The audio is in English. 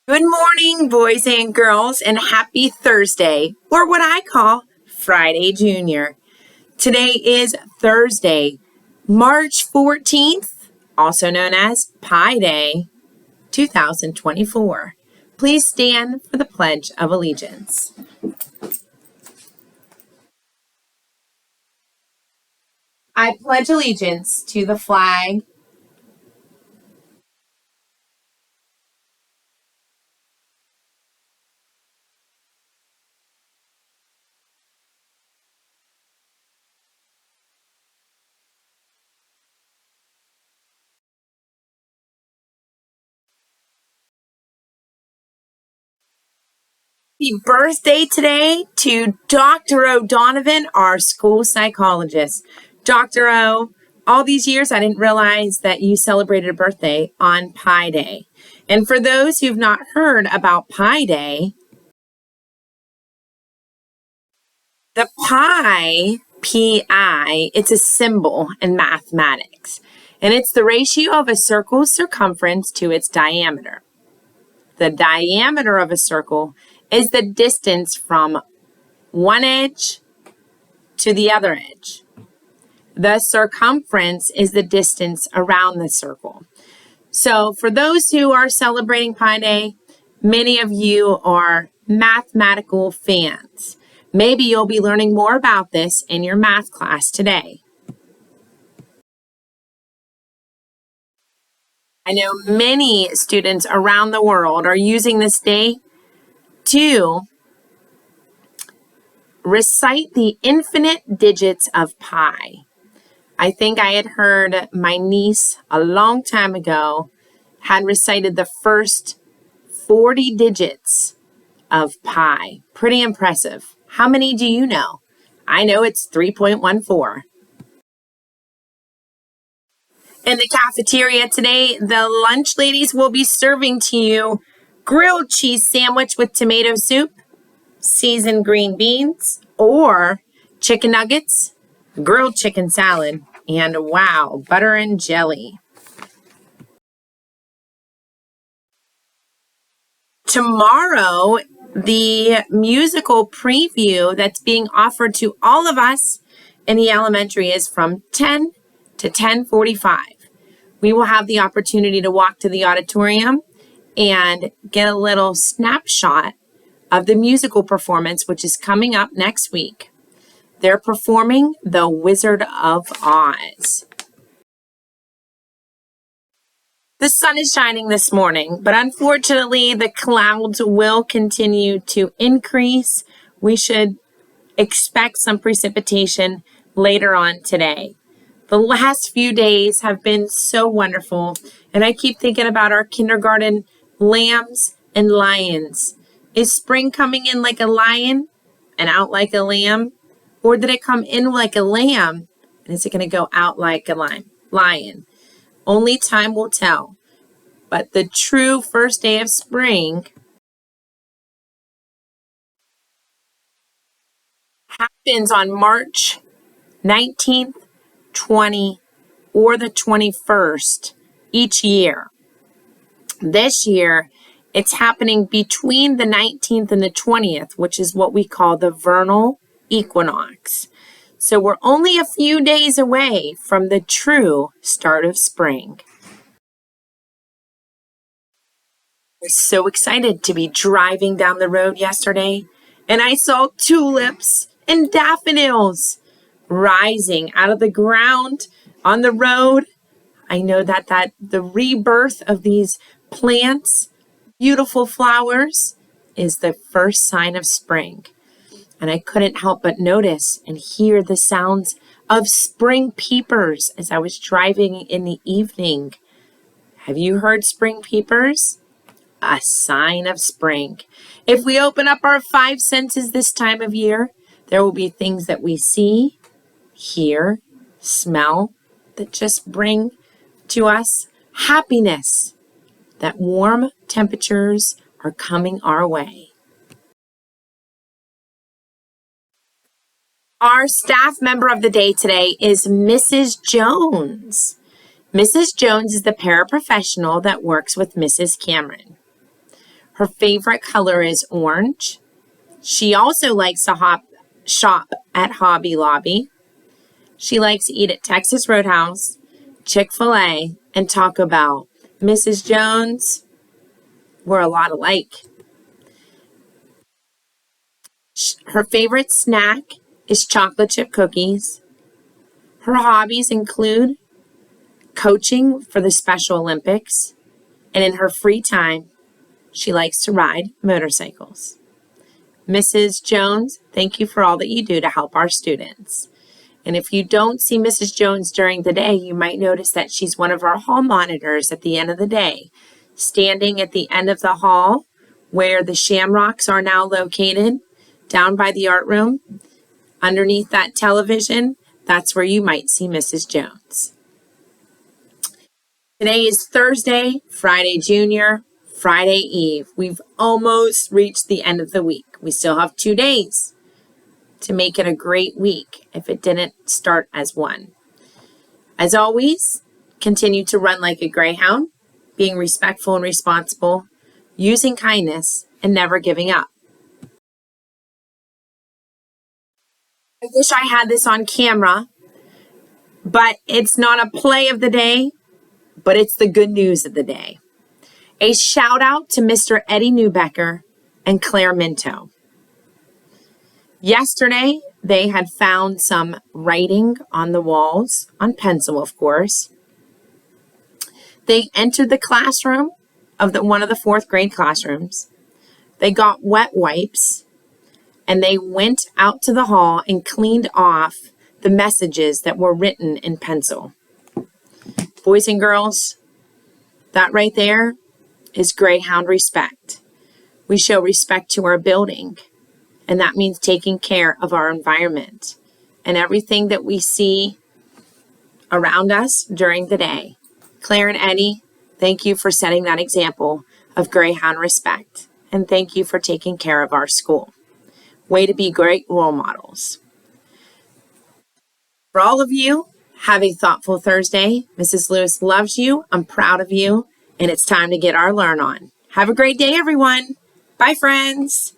Good morning, boys and girls, and happy Thursday, or what I call Friday Junior. Today is Thursday, March 14th, also known as Pi Day, 2024. Please stand for the Pledge of Allegiance. I pledge allegiance to the flag Happy birthday today to Dr. O'Donovan, our school psychologist. Dr. O, all these years I didn't realize that you celebrated a birthday on Pi Day. And for those who've not heard about Pi Day, the pi, P-I, it's a symbol in mathematics. And it's the ratio of a circle's circumference to its diameter. The diameter of a circle is the distance from one edge to the other edge. The circumference is the distance around the circle. So for those who are celebrating Pi Day, many of you are mathematical fans. Maybe you'll be learning more about this in your math class today. I know many students around the world are using this day to recite the infinite digits of pi. I think I had heard my niece a long time ago had recited the first 40 digits of pi. Pretty impressive. How many do you know? I know it's 3.14. In the cafeteria today, the lunch ladies will be serving to you grilled cheese sandwich with tomato soup, seasoned green beans, or chicken nuggets, grilled chicken salad, and wow, butter and jelly. Tomorrow, the musical preview that's being offered to all of us in the elementary is from 10 to 10:45. We will have the opportunity to walk to the auditorium and get a little snapshot of the musical performance, which is coming up next week. They're performing The Wizard of Oz. The sun is shining this morning, but unfortunately the clouds will continue to increase. We should expect some precipitation later on today. The last few days have been so wonderful, and I keep thinking about our kindergarten lambs and lions. Is spring coming in like a lion and out like a lamb? Or did it come in like a lamb and is it going to go out like a lion? Only time will tell. But the true first day of spring happens on March 19th, 20th, or the 21st each year. This year, it's happening between the 19th and the 20th, which is what we call the vernal equinox. So we're only a few days away from the true start of spring. I was so excited to be driving down the road yesterday, and I saw tulips and daffodils rising out of the ground on the road. I know that the rebirth of these plants, beautiful flowers, is the first sign of spring. And I couldn't help but notice and hear the sounds of spring peepers as I was driving in the evening. Have you heard spring peepers? A sign of spring. If we open up our five senses this time of year, there will be things that we see, hear, smell, that just bring to us happiness, that warm temperatures are coming our way. Our staff member of the day today is Mrs. Jones. Mrs. Jones is the paraprofessional that works with Mrs. Cameron. Her favorite color is orange. She also likes to shop at Hobby Lobby. She likes to eat at Texas Roadhouse, Chick-fil-A, and Taco Bell. Mrs. Jones, we're a lot alike. Her favorite snack is chocolate chip cookies. Her hobbies include coaching for the Special Olympics, and in her free time, she likes to ride motorcycles. Mrs. Jones, thank you for all that you do to help our students. And if you don't see Mrs. Jones during the day, you might notice that she's one of our hall monitors at the end of the day, standing at the end of the hall where the Shamrocks are now located, down by the art room. Underneath that television, that's where you might see Mrs. Jones. Today is Thursday, Friday Junior, Friday Eve. We've almost reached the end of the week. We still have 2 days to make it a great week if it didn't start as one. As always, continue to run like a greyhound, being respectful and responsible, using kindness, and never giving up. I wish I had this on camera, but it's not a play of the day, but it's the good news of the day. A shout out to Mr. Eddie Newbecker and Claire Minto. Yesterday, they had found some writing on the walls, on pencil, of course. They entered the classroom of one of the 4th grade classrooms. They got wet wipes, and they went out to the hall and cleaned off the messages that were written in pencil. Boys and girls, that right there is Greyhound respect. We show respect to our building, and that means taking care of our environment and everything that we see around us during the day. Claire and Eddie, thank you for setting that example of Greyhound respect, and thank you for taking care of our school. Way to be great role models. For all of you, have a thoughtful Thursday. Mrs. Lewis loves you. I'm proud of you, and it's time to get our learn on. Have a great day, everyone. Bye, friends.